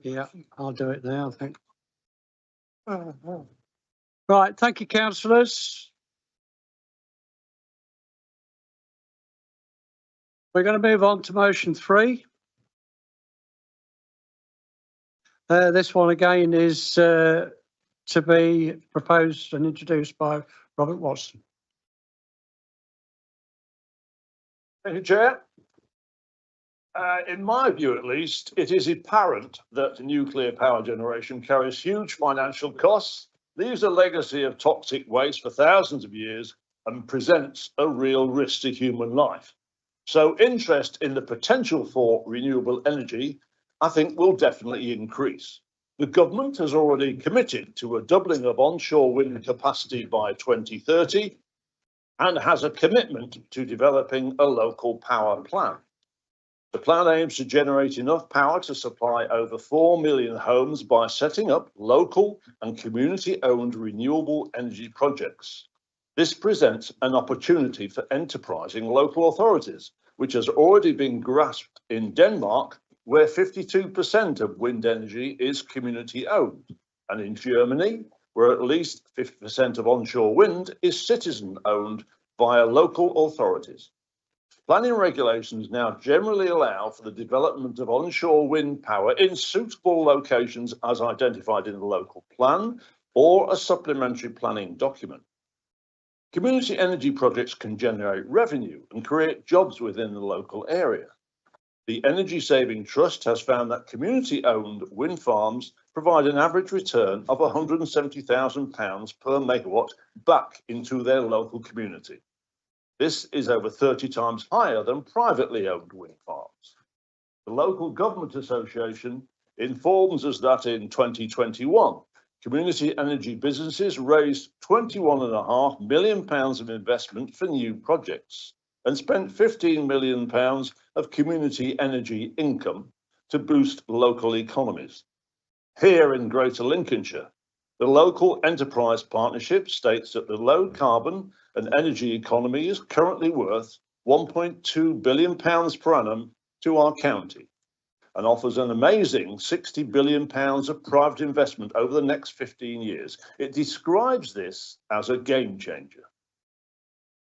Yeah, I'll do it now, I think. Right, thank you, councillors. We're going to move on to motion 3. This one again is to be proposed and introduced by Robert Watson. Thank you, Chair. In my view, at least, it is apparent that nuclear power generation carries huge financial costs, leaves a legacy of toxic waste for thousands of years, and presents a real risk to human life. So interest in the potential for renewable energy, I think, will definitely increase. The government has already committed to a doubling of onshore wind capacity by 2030 and has a commitment to developing a local power plan. The plan aims to generate enough power to supply over 4 million homes by setting up local and community-owned renewable energy projects. This presents an opportunity for enterprising local authorities, which has already been grasped in Denmark, where 52% of wind energy is community-owned, and in Germany, where at least 50% of onshore wind is citizen-owned via local authorities. Planning regulations now generally allow for the development of onshore wind power in suitable locations as identified in the local plan or a supplementary planning document. Community energy projects can generate revenue and create jobs within the local area. The Energy Saving Trust has found that community-owned wind farms provide an average return of £170,000 per megawatt back into their local community. This is over 30 times higher than privately owned wind farms. The Local Government Association informs us that in 2021, community energy businesses raised £21.5 million of investment for new projects and spent £15 million of community energy income to boost local economies. Here in Greater Lincolnshire, the Local Enterprise Partnership states that the low carbon and energy economy is currently worth £1.2 billion per annum to our county and offers an amazing £60 billion of private investment over the next 15 years. It describes this as a game changer.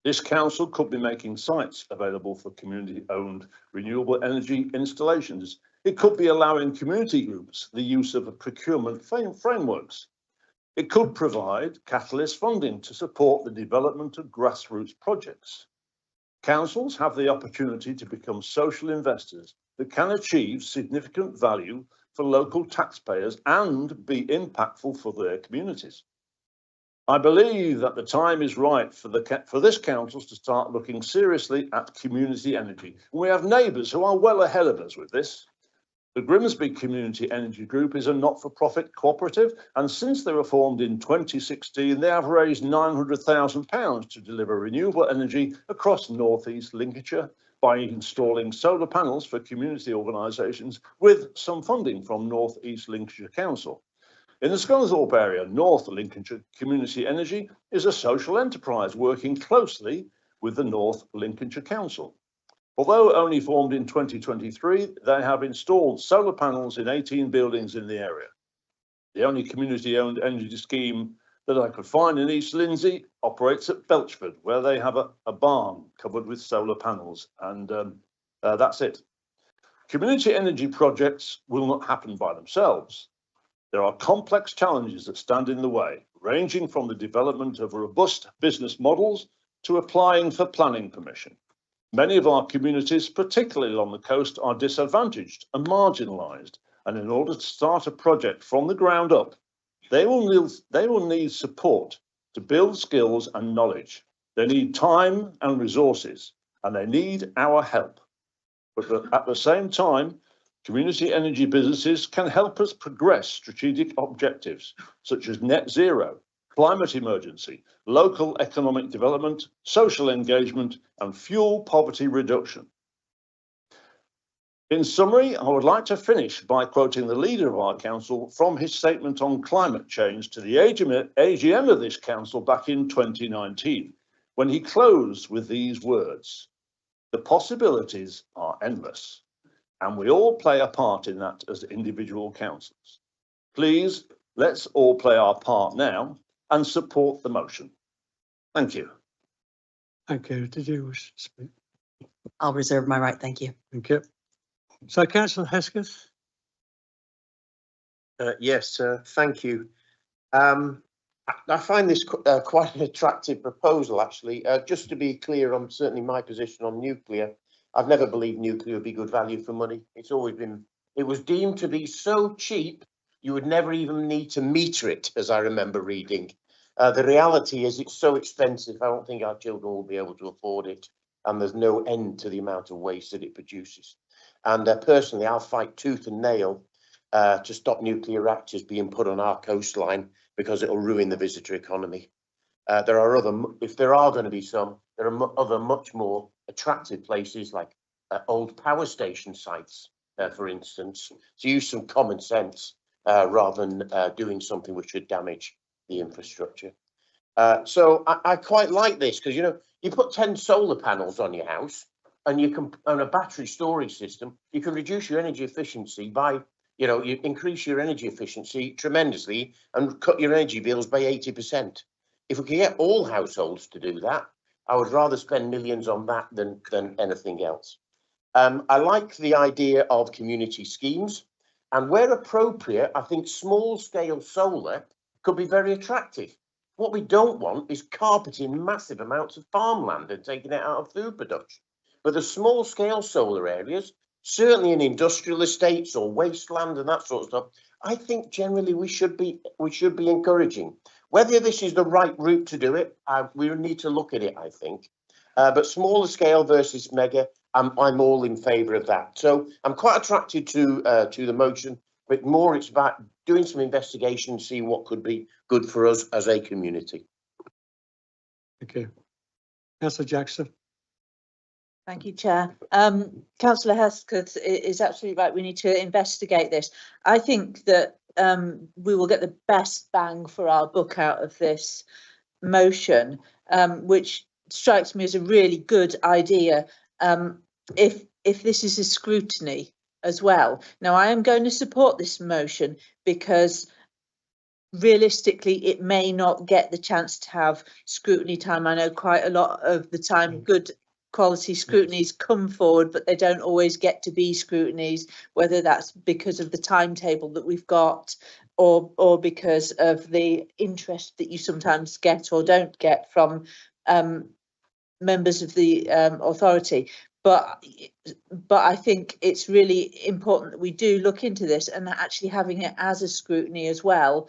This council could be making sites available for community-owned renewable energy installations. It could be allowing community groups the use of procurement frameworks. It could provide catalyst funding to support the development of grassroots projects. Councils have the opportunity to become social investors that can achieve significant value for local taxpayers and be impactful for their communities. I believe that the time is right for this council to start looking seriously at community energy. We have neighbours who are well ahead of us with this. The Grimsby Community Energy Group is a not-for-profit cooperative, and since they were formed in 2016, they have raised £900,000 to deliver renewable energy across North East Lincolnshire by installing solar panels for community organisations with some funding from North East Lincolnshire Council. In the Scunthorpe area, North Lincolnshire Community Energy is a social enterprise working closely with the North Lincolnshire Council. Although only formed in 2023, they have installed solar panels in 18 buildings in the area. The only community-owned energy scheme that I could find in East Lindsey operates at Belchford, where they have a barn covered with solar panels, and that's it. Community energy projects will not happen by themselves. There are complex challenges that stand in the way, ranging from the development of robust business models to applying for planning permission. Many of our communities, particularly along the coast, are disadvantaged and marginalised, and in order to start a project from the ground up, they will need support to build skills and knowledge. They need time and resources, and they need our help. But at the same time, community energy businesses can help us progress strategic objectives such as net zero, climate emergency, local economic development, social engagement, and fuel poverty reduction. In summary, I would like to finish by quoting the leader of our council from his statement on climate change to the AGM of this council back in 2019, when he closed with these words: "The possibilities are endless. and we all play a part in that as individual councillors. Please, let's all play our part now and support the motion. Thank you. Thank you. Did you wish to speak? I'll reserve my right, thank you. Thank you. So councillor Hesketh? Yes, thank you. I find this quite an attractive proposal, actually. Just to be clear on certainly my position on nuclear, I've never believed nuclear would be good value for money. It's always been, it was deemed to be so cheap, you would never even need to meter it, as I remember reading. The reality is it's so expensive, I don't think our children will be able to afford it. And there's no end to the amount of waste that it produces. And personally, I'll fight tooth and nail to stop nuclear reactors being put on our coastline, because it'll ruin the visitor economy. There are other, if there are going to be some, there are other much more attractive places like old power station sites, for instance, to use some common sense rather than doing something which would damage the infrastructure. So I quite like this, because, you know, you put 10 solar panels on your house and you can, on a battery storage system, you can reduce your energy efficiency by, you know, you increase your energy efficiency tremendously and cut your energy bills by 80%. If we can get all households to do that, I would rather spend millions on that than anything else. I like the idea of community schemes, and where appropriate, I think small scale solar could be very attractive. What we don't want is carpeting massive amounts of farmland and taking it out of food production. But the small scale solar areas, certainly in industrial estates or wasteland and that sort of stuff, I think generally we should be encouraging. Whether this is the right route to do it, we need to look at it, I think. But smaller scale versus mega, I'm all in favour of that. So I'm quite attracted to the motion, but more it's about doing some investigation, seeing what could be good for us as a community. Thank you. Councillor Jackson? Thank you, Chair. Councillor Hesketh is absolutely right. We need to investigate this. I think that we will get the best bang for our buck out of this motion, which strikes me as a really good idea. If this is a scrutiny as well. Now, I am going to support this motion because realistically, it may not get the chance to have scrutiny time. I know quite a lot of the time, good quality scrutinies come forward, but they don't always get to be scrutinies, whether that's because of the timetable that we've got or because of the interest that you sometimes get or don't get from members of the authority. But I think it's really important that we do look into this, and that actually having it as a scrutiny as well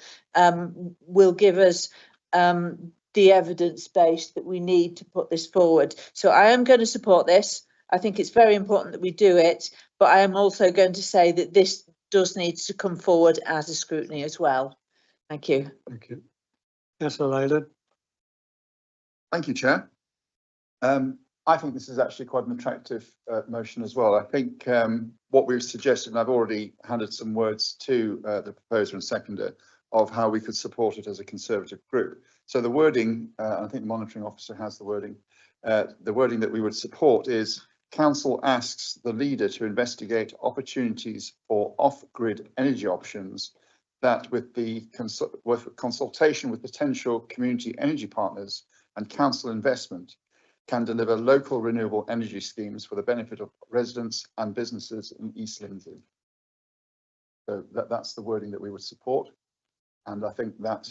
will give us the evidence base that we need to put this forward. So I am going to support this. I think it's very important that we do it, but I am also going to say that this does need to come forward as a scrutiny as well. Thank you. Thank you. Councillor Leyland? Thank you, Chair. I think this is actually quite an attractive motion as well. I think what we've suggested, and I've already handed some words to the proposer and seconder of how we could support it as a Conservative group. So the wording, I think the monitoring officer has the wording that we would support is: Council asks the leader to investigate opportunities for off-grid energy options that, with consultation with potential community energy partners and council investment, can deliver local renewable energy schemes for the benefit of residents and businesses in East Lindsey. So that's the wording that we would support. And I think that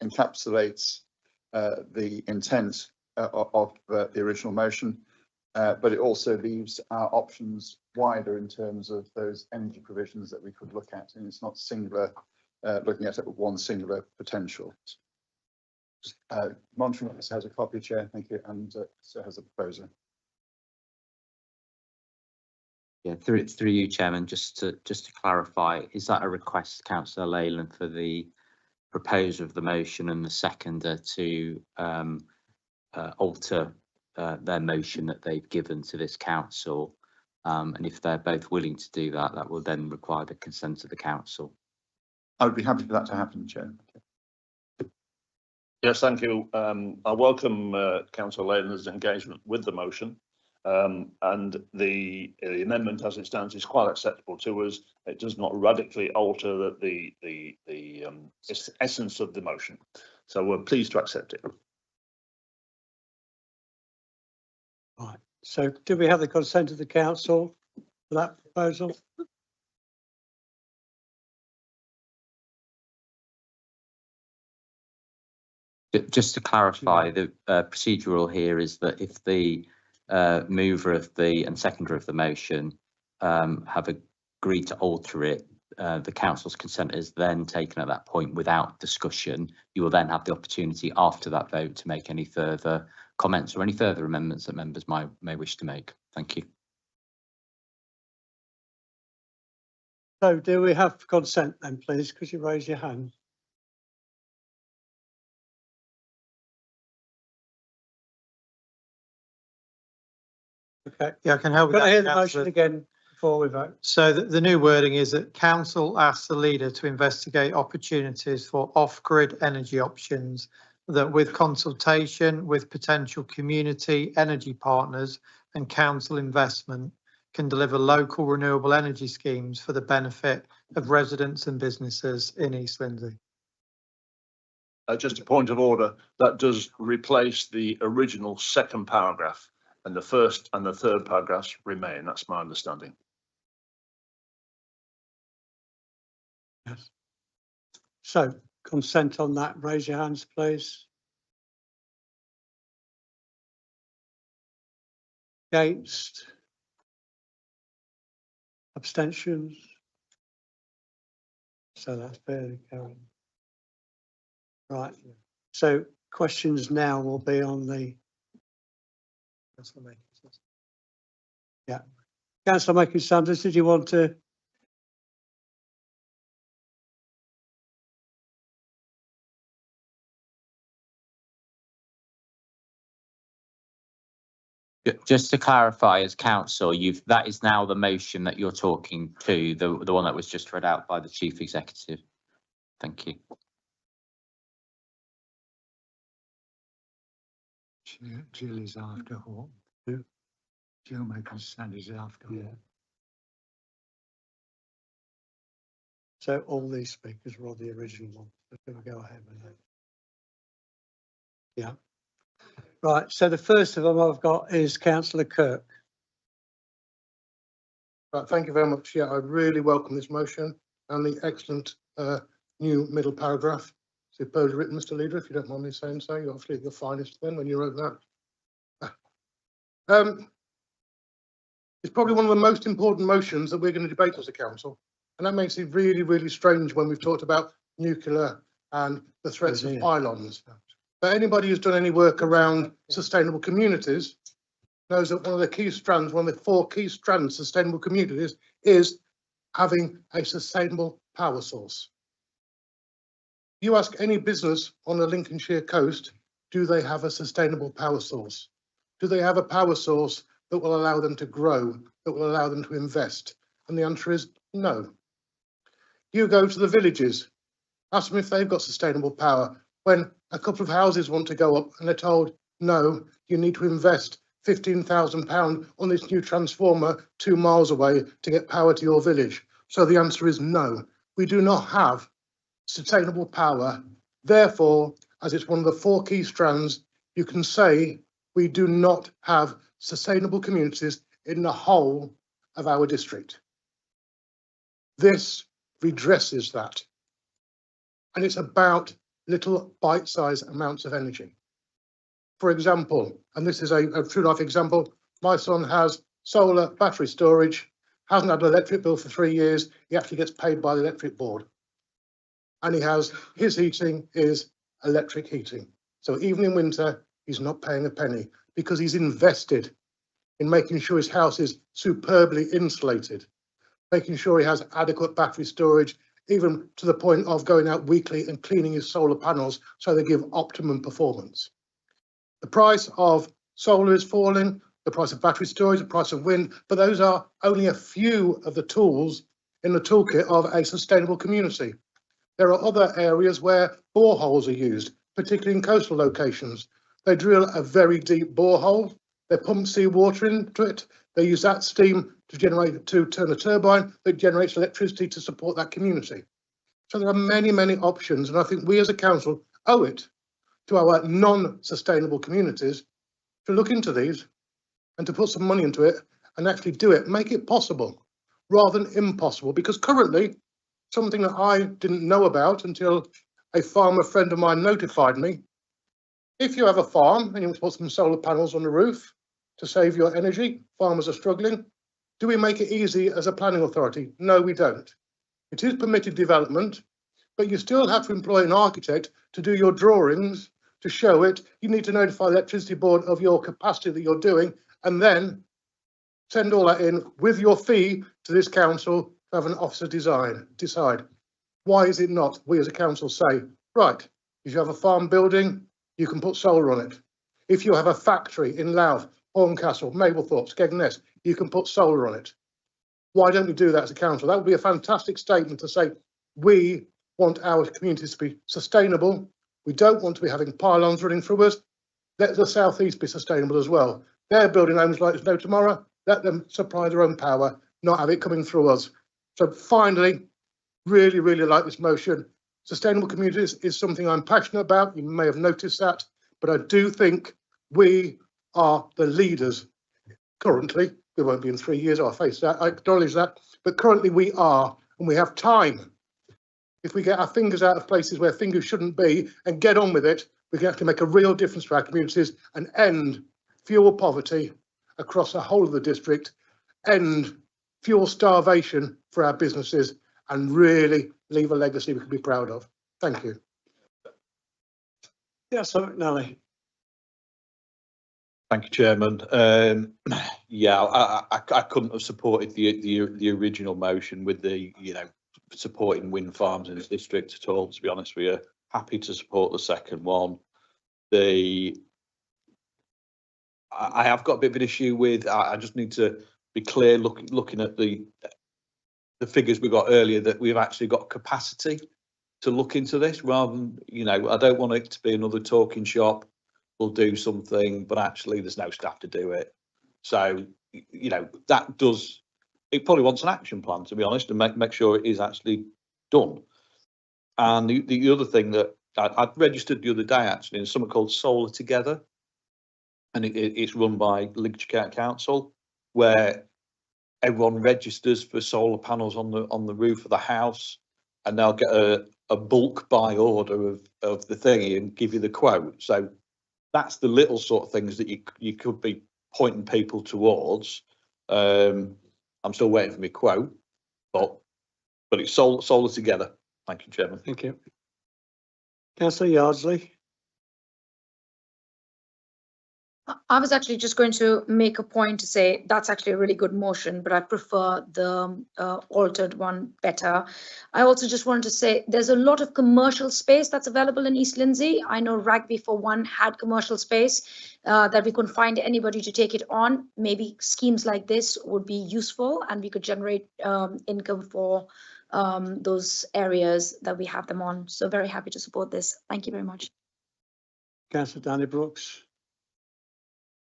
encapsulates the intent of the original motion, but it also leaves our options wider in terms of those energy provisions that we could look at. And it's not singular, looking at it with one singular potential. Monitoring officer has a copy, Chair. Thank you, and so has the proposer. Yeah, through you, Chairman. Just to clarify, is that a request, Councillor Leyland, for the proposer of the motion and the seconder to alter their motion that they've given to this council? And if they're both willing to do that, that will then require the consent of the council. I would be happy for that to happen, Chair. Yes, thank you. I welcome Councillor Leyland's engagement with the motion. And the amendment as it stands is quite acceptable to us. It does not radically alter the essence of the motion. So we're pleased to accept it. Right, so do we have the consent of the council for that proposal? Just to clarify, the procedural here is that if the mover of the and seconder of the motion have agreed to alter it, the council's consent is then taken at that point without discussion. You will then have the opportunity after that vote to make any further comments or any further amendments that members may wish to make. Thank you. So do we have consent then, please? Could you raise your hand? Okay, Yeah, I can help with can I that, hear the councillor. motion again before we vote? So the new wording is that council asks the leader to investigate opportunities for off-grid energy options that, with consultation with potential community energy partners and council investment, can deliver local renewable energy schemes for the benefit of residents and businesses in East Lindsey. Just a point of order, that does replace the original second paragraph, and the first and the third paragraphs remain. That's my understanding. Yes. So consent on that, raise your hands, please. Against? Abstentions? So that's fairly carried. Right, so questions now will be on the. Yeah, Councillor Makin Sanders, did you want to? Just to clarify, as council, that is now the motion that you're talking to, the one that was just read out by the chief executive. Thank you. Jill is after Hawke. Who? Jill Makin Sanders is after Hawke. Yeah. So all these speakers were on the original one. So can we go ahead with that? Yeah. Right, so the first of them I've got is Councillor Kirk. Right, thank you very much. Yeah, I really welcome this motion and the excellent new middle paragraph. Superbly written, Mr. Leader, if you don't mind me saying so. You're obviously at your finest then when you wrote that. It's probably one of the most important motions that we're going to debate as a council. And that makes it really, really strange when we've talked about nuclear and the threats of pylons. But anybody who's done any work around sustainable communities knows that one of the key strands, one of the 4 key strands of sustainable communities is having a sustainable power source. You ask any business on the Lincolnshire coast, do they have a sustainable power source? Do they have a power source that will allow them to grow, that will allow them to invest? And the answer is no. You go to the villages, ask them if they've got sustainable power. When a couple of houses want to go up and they're told, no, you need to invest £15,000 on this new transformer 2 miles away to get power to your village. So the answer is no, we do not have sustainable power. Therefore, as it's one of the 4 key strands, you can say we do not have sustainable communities in the whole of our district. This redresses that. And it's about little bite-sized amounts of energy. For example, and this is a true life example, my son has solar battery storage, hasn't had an electric bill for 3 years, he actually gets paid by the electric board. And he has, his heating is electric heating. So even in winter, he's not paying a penny because he's invested in making sure his house is superbly insulated, making sure he has adequate battery storage, even to the point of going out weekly and cleaning his solar panels so they give optimum performance. The price of solar is falling, the price of battery storage, the price of wind, but those are only a few of the tools in the toolkit of a sustainable community. There are other areas where boreholes are used, particularly in coastal locations. They drill a very deep borehole, They pump seawater into it. They use that steam to turn a turbine that generates electricity to support that community. So there are many, many options, and I think we as a council owe it to our non-sustainable communities to look into these and to put some money into it and actually do it, make it possible rather than impossible. Because currently, something that I didn't know about until a farmer friend of mine notified me, if you have a farm and you want to put some solar panels on the roof to save your energy, farmers are struggling. Do we make it easy as a planning authority? No, we don't. It is permitted development, but you still have to employ an architect to do your drawings, to show it. You need to notify the electricity board of your capacity that you're doing, and then send all that in with your fee to this council to have an officer decide. Why is it not we as a council say, right, if you have a farm building, you can put solar on it. If you have a factory in Louth, Horncastle, Mablethorpe, Skegness, you can put solar on it. Why don't we do that as a council? That would be a fantastic statement to say, we want our communities to be sustainable. We don't want to be having pylons running through us. Let the South East be sustainable as well. They're building homes like there's no tomorrow. Let them supply their own power, not have it coming through us. So finally, really, really like this motion. Sustainable communities is something I'm passionate about. You may have noticed that, but I do think we are the leaders currently. We won't be in 3 years, I face that, I acknowledge that, but currently we are, and we have time. If we get our fingers out of places where fingers shouldn't be and get on with it, we can actually make a real difference to our communities and end fuel poverty across the whole of the district, end fuel starvation for our businesses, and really leave a legacy we can be proud of. Thank you. Yes, so McNally. Thank you, Chairman. Yeah, I couldn't have supported the original motion with the, supporting wind farms in the district at all, to be honest with you. Happy to support the second one. I have got a bit of an issue with, I just need to be clear looking at the figures we got earlier, that we've actually got capacity to look into this rather than, I don't want it to be another talking shop. We'll do something, but actually there's no staff to do it. So, that does, it probably wants an action plan, to be honest, and make sure it is actually done. And the other thing that I registered the other day, actually, is something called Solar Together. And it's run by Lincolnshire Council, where everyone registers for solar panels on the roof of the house, and they'll get a bulk buy order of the thingy and give you the quote. So that's the little sort of things that you could be pointing people towards. I'm still waiting for my quote, but it's solar together. Thank you, Chairman. Thank you. Councillor Yardley. I was actually just going to make a point to say that's actually a really good motion, but I prefer the altered one better. I also just wanted to say there's a lot of commercial space that's available in East Lindsey. I know Rugby, for one, had commercial space that we couldn't find anybody to take it on. Maybe schemes like this would be useful, and we could generate income for those areas that we have them on. So very happy to support this. Thank you very much. Councillor Danny Brooks.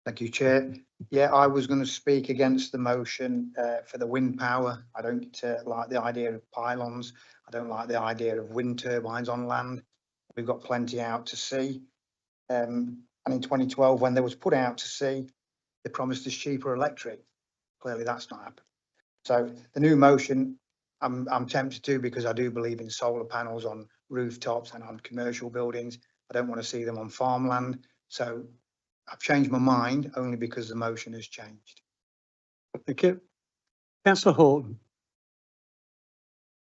Thank you, Chair. Yeah, I was going to speak against the motion for the wind power. I don't like the idea of pylons. I don't like the idea of wind turbines on land. We've got plenty out to sea. And in 2012, when they was put out to sea, they promised us cheaper electric. Clearly, that's not happened. So the new motion, I'm tempted to, because I do believe in solar panels on rooftops and on commercial buildings. I don't want to see them on farmland. So I've changed my mind only because the motion has changed. Thank you. Councillor Horton.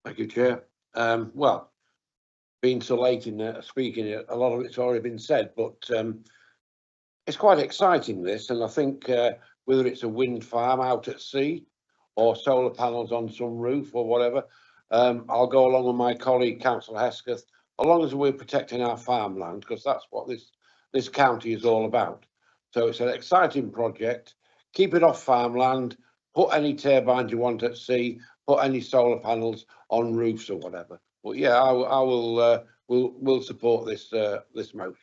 Thank you, Chair. Well, being so late in speaking, a lot of it's already been said, but it's quite exciting, this, and I think whether it's a wind farm out at sea or solar panels on some roof or whatever, I'll go along with my colleague, Councillor Hesketh, as long as we're protecting our farmland, because that's what this county is all about. So it's an exciting project. Keep it off farmland, put any turbines you want at sea, put any solar panels on roofs or whatever. But yeah, we'll support this motion.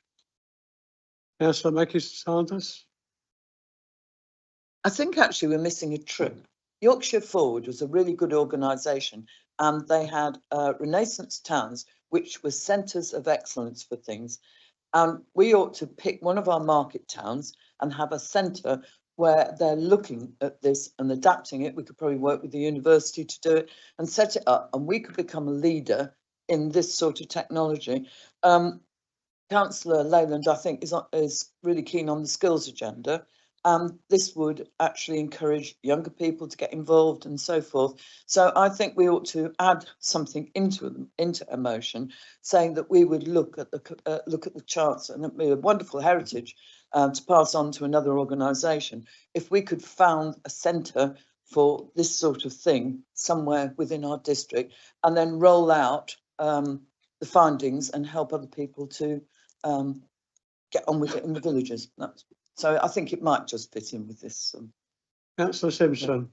Councillor Mackie Sanders. I think actually we're missing a trick. Yorkshire Forward was a really good organisation, and they had Renaissance towns, which were centres of excellence for things. And we ought to pick one of our market towns and have a centre where they're looking at this and adapting it. We could probably work with the university to do it and set it up, and we could become a leader in this sort of technology. Councillor Leyland, I think, is really keen on the skills agenda. This would actually encourage younger people to get involved and so forth. So I think we ought to add something into a motion, saying that we would look at the chance, and it'd be a wonderful heritage to pass on to another organisation if we could found a centre for this sort of thing somewhere within our district, and then roll out the findings and help other people to get on with it in the villages. So I think it might just fit in with this. Councillor Simpson.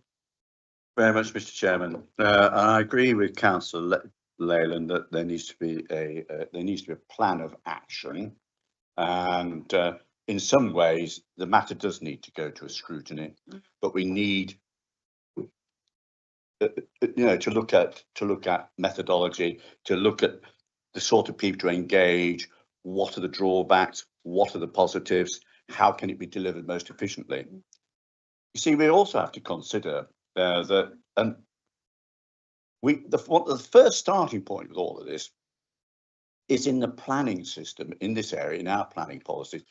Very much, Mr. Chairman. I agree with Councillor Leyland that there needs to be a plan of action, and in some ways the matter does need to go to a scrutiny, but we need to look at methodology, to look at the sort of people to engage. What are the drawbacks? What are the positives? How can it be delivered most efficiently? You see, we also have to consider that, and the first starting point with all of this is in the planning system in this area, in our planning policies,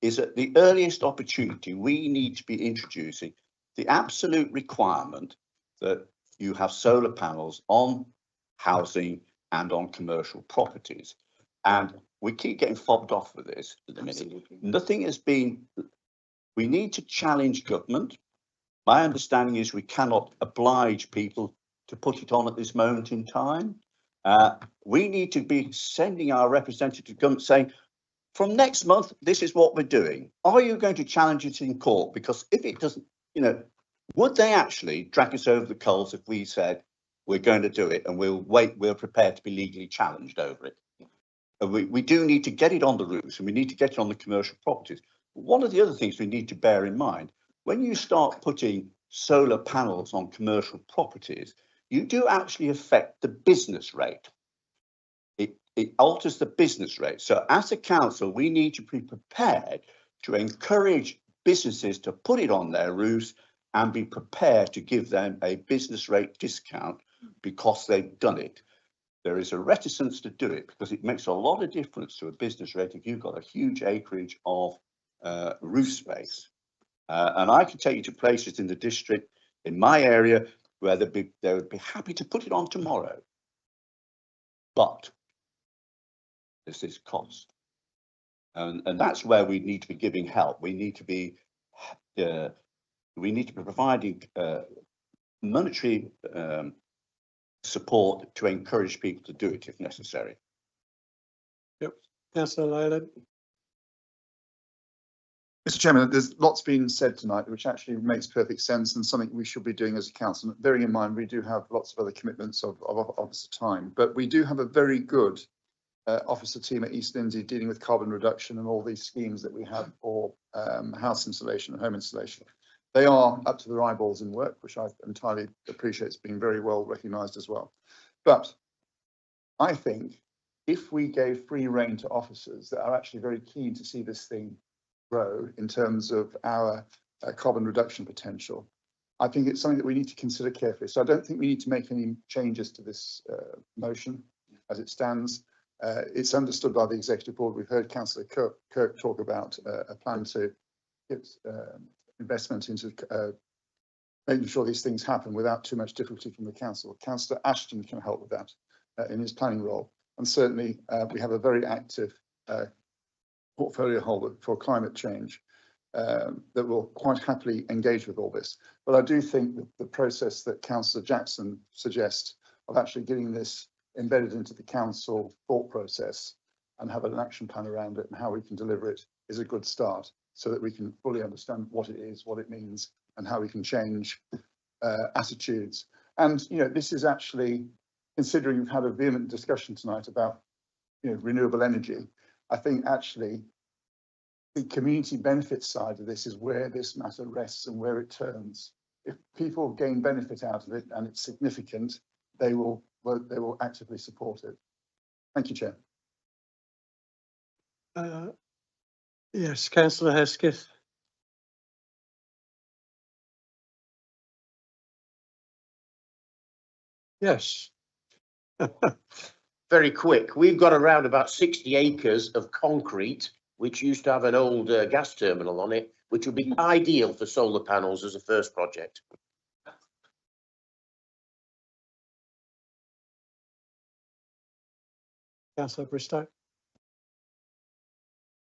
is at the earliest opportunity we need to be introducing the absolute requirement that you have solar panels on housing and on commercial properties. And we keep getting fobbed off with this at the minute. Absolutely. Nothing has been. We need to challenge government. My understanding is we cannot oblige people to put it on at this moment in time. We need to be sending our representative to government saying, from next month, this is what we're doing. Are you going to challenge it in court? Because if it doesn't, would they actually drag us over the coals if we said we're going to do it and we're prepared to be legally challenged over it? We do need to get it on the roofs, and we need to get it on the commercial properties. One of the other things we need to bear in mind, when you start putting solar panels on commercial properties, you do actually affect the business rate. It alters the business rate. So as a council, we need to be prepared to encourage businesses to put it on their roofs and be prepared to give them a business rate discount because they've done it. There is a reticence to do it because it makes a lot of difference to a business rate if you've got a huge acreage of roof space. And I can take you to places in the district, in my area, where they would be happy to put it on tomorrow. But there's this cost. And that's where we need to be giving help. We need to be providing monetary support to encourage people to do it if necessary. Yep. Councillor Leyland. Mr. Chairman, there's lots been said tonight, which actually makes perfect sense and something we should be doing as a council. Bearing in mind, we do have lots of other commitments of officer time, but we do have a very good officer team at East Lindsey dealing with carbon reduction and all these schemes that we have for house installation and home installation. They are up to their eyeballs in work, which I entirely appreciate. It's being very well recognised as well. But I think if we gave free rein to officers that are actually very keen to see this thing grow in terms of our carbon reduction potential, I think it's something that we need to consider carefully. So I don't think we need to make any changes to this motion as it stands. It's understood by the executive board. We've heard Councillor Kirk talk about a plan to get investment into making sure these things happen without too much difficulty from the council. Councillor Ashton can help with that in his planning role. And certainly we have a very active portfolio holder for climate change that will quite happily engage with all this. But I do think that the process that Councillor Jackson suggests of actually getting this embedded into the council thought process and have an action plan around it and how we can deliver it is a good start, so that we can fully understand what it is, what it means, and how we can change attitudes. And this is actually, considering we've had a vehement discussion tonight about renewable energy, I think actually the community benefit side of this is where this matter rests and where it turns. If people gain benefit out of it and it's significant, they will actively support it. Thank you, Chair. Yes, councillor Hesketh. Yes. Very quick. We've got around about 60 acres of concrete, which used to have an old gas terminal on it, which would be ideal for solar panels as a first project. Councillor Bristow.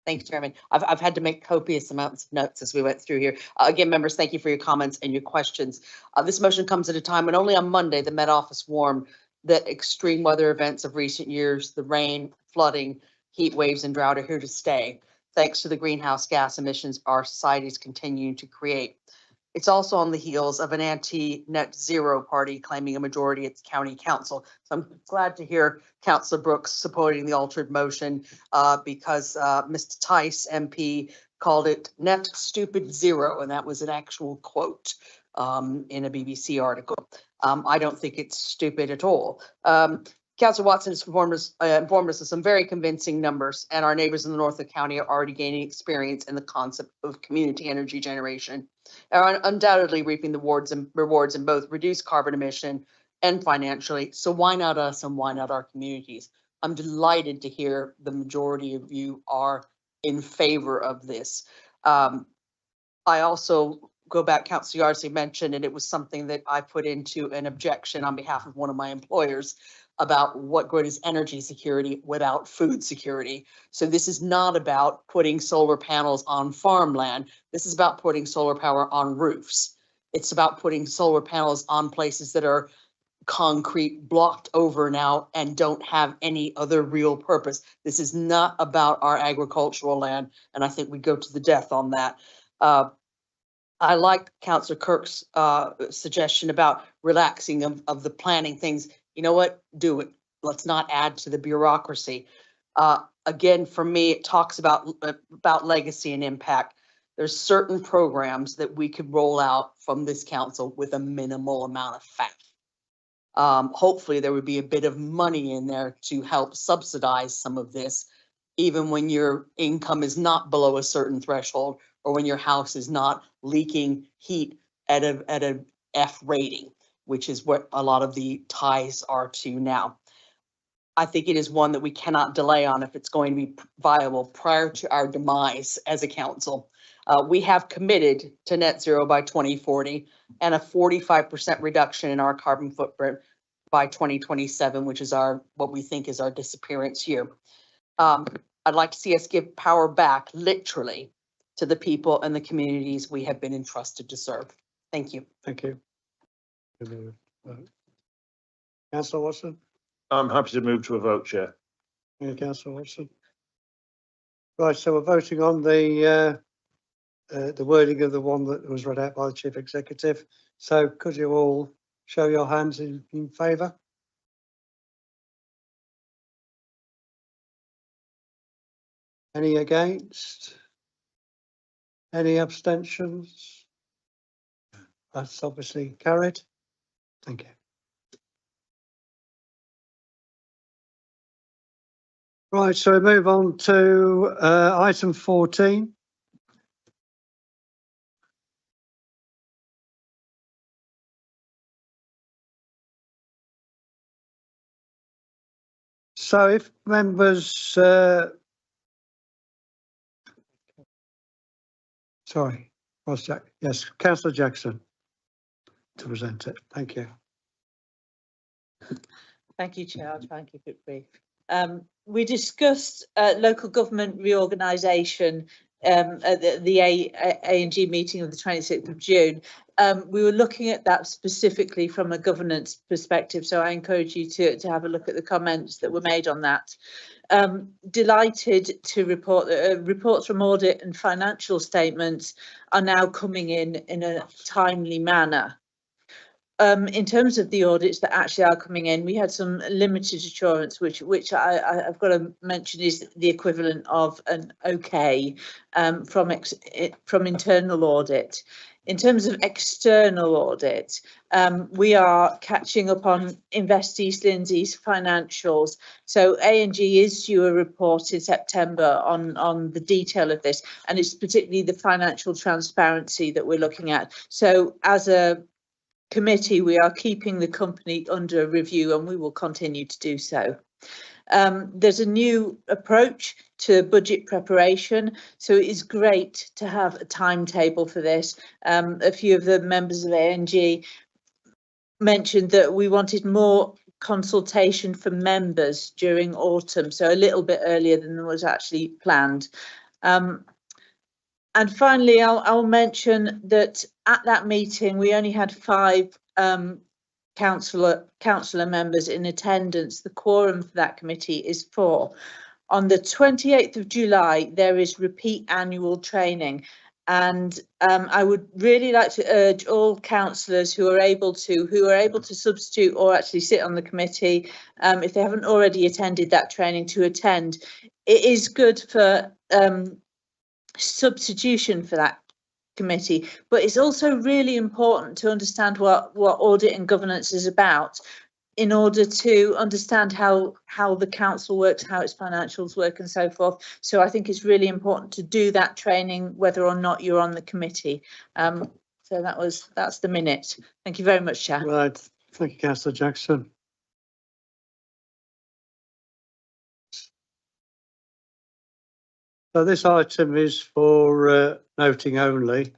Thanks, Chairman. I've had to make copious amounts of notes as we went through here. Again, members, thank you for your comments and your questions. This motion comes at a time when only on Monday, the Met Office warned that extreme weather events of recent years, the rain, flooding, heat waves, and drought are here to stay, thanks to the greenhouse gas emissions our societies continue to create. It's also on the heels of an anti-net zero party claiming a majority at the county council. So I'm glad to hear Councillor Brooks supporting the altered motion because Mr. Tice MP called it net stupid zero, and that was an actual quote in a BBC article. I don't think it's stupid at all. Councillor Watson has informed us of some very convincing numbers, and our neighbors in the north of the county are already gaining experience in the concept of community energy generation, are undoubtedly reaping the rewards in both reduced carbon emission and financially. So why not us and why not our communities? I'm delighted to hear the majority of you are in favor of this. I also go back, Councillor Yardley mentioned, and it was something that I put into an objection on behalf of one of my employers about what good is energy security without food security. So this is not about putting solar panels on farmland. This is about putting solar power on roofs. It's about putting solar panels on places that are concrete blocked over now and don't have any other real purpose. This is not about our agricultural land, and I think we go to the death on that. I like Councillor Kirk's suggestion about relaxing of the planning things. You know what? Do it. Let's not add to the bureaucracy. Again, for me, it talks about legacy and impact. There's certain programs that we could roll out from this council with a minimal amount of fat. Hopefully there would be a bit of money in there to help subsidize some of this, even when your income is not below a certain threshold, or when your house is not leaking heat at a F rating, which is what a lot of the ties are to now. I think it is one that we cannot delay on if it's going to be viable prior to our demise as a council. We have committed to net zero by 2040 and a 45% reduction in our carbon footprint by 2027, which is what we think is our disappearance year. I'd like to see us give power back, literally, to the people and the communities we have been entrusted to serve. Thank you. Thank you. Councillor Watson. I'm happy to move to a vote, Chair. Yeah, Councillor Watson. Right, so we're voting on the wording of the one that was read out by the Chief Executive. So could you all show your hands in favour? Any against? Any abstentions? That's obviously carried. Thank you. Right, so we move on to item 14. So if members, sorry, Ross Jack, yes, Councillor Jackson to present it. Thank you. Thank you, Chair. I'll try and keep it brief. We discussed local government reorganisation at the A&G meeting of the 26th of June. We were looking at that specifically from a governance perspective, so I encourage you to have a look at the comments that were made on that. Delighted to report that reports from audit and financial statements are now coming in a timely manner. in terms of the audits that actually are coming in, we had some limited assurance, which I've got to mention is the equivalent of an okay from internal audit. In terms of external audit, we are catching up on Invest East Lindsey's financials. So A&G is due a report in September on the detail of this, and it's particularly the financial transparency that we're looking at. So as a committee, we are keeping the company under review, and we will continue to do so. There's a new approach to budget preparation, so it is great to have a timetable for this. A few of the members of A&G mentioned that we wanted more consultation from members during autumn, so a little bit earlier than was actually planned. And finally, I'll mention that at that meeting, we only had 5 councillor members in attendance. The quorum for that committee is 4. On the 28th of July, there is repeat annual training. And I would really like to urge all councillors who are able to substitute or actually sit on the committee, if they haven't already attended that training, to attend. It is good for substitution for that committee, but it's also really important to understand what audit and governance is about, in order to understand how the council works, how its financials work, and so forth. So I think it's really important to do that training whether or not you're on the committee. So that's the minute. Thank you very much, Chair. Right, thank you, Councillor Jackson. So this item is for noting only,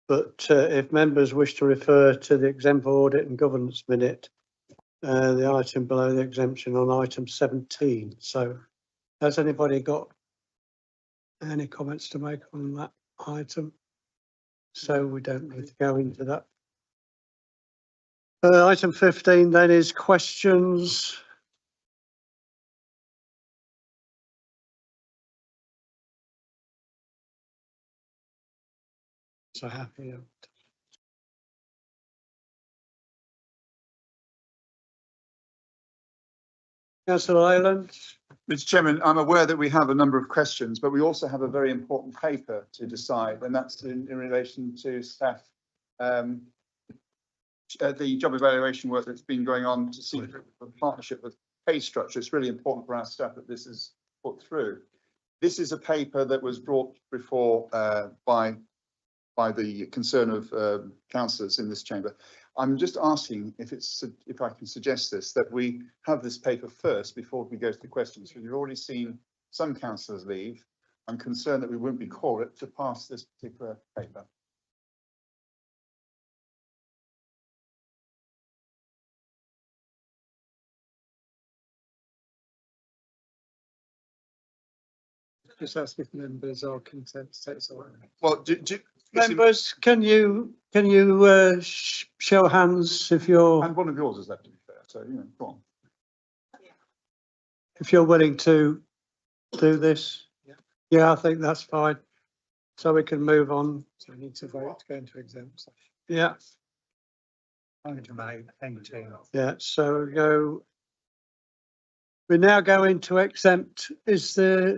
but if members wish to refer to the exempt audit and governance minute, the item below the exemption on item 17. So has anybody got any comments to make on that item? So we don't need to go into that. Item 15 then is questions. So happy. Councillor Ireland. Mr. Chairman, I'm aware that we have a number of questions, but we also have a very important paper to decide, and that's in relation to staff, the job evaluation work that's been going on to see a partnership with pay structure. It's really important for our staff that this is put through. This is a paper that was brought before by the concern of councillors in this chamber. I'm just asking if I can suggest this, that we have this paper first before we go to the questions, because we've already seen some councillors leave. I'm concerned that we won't be quorate to pass this particular paper. Just ask if members are content to take so. Well, members, can you show hands if you're. And one of yours is left, to be fair. So go on. If you're willing to do this. Yeah, I think that's fine. So we can move on. So we need to vote to go into exempt session. Yeah. Item 18. Yeah. So we now go into exempt. Is the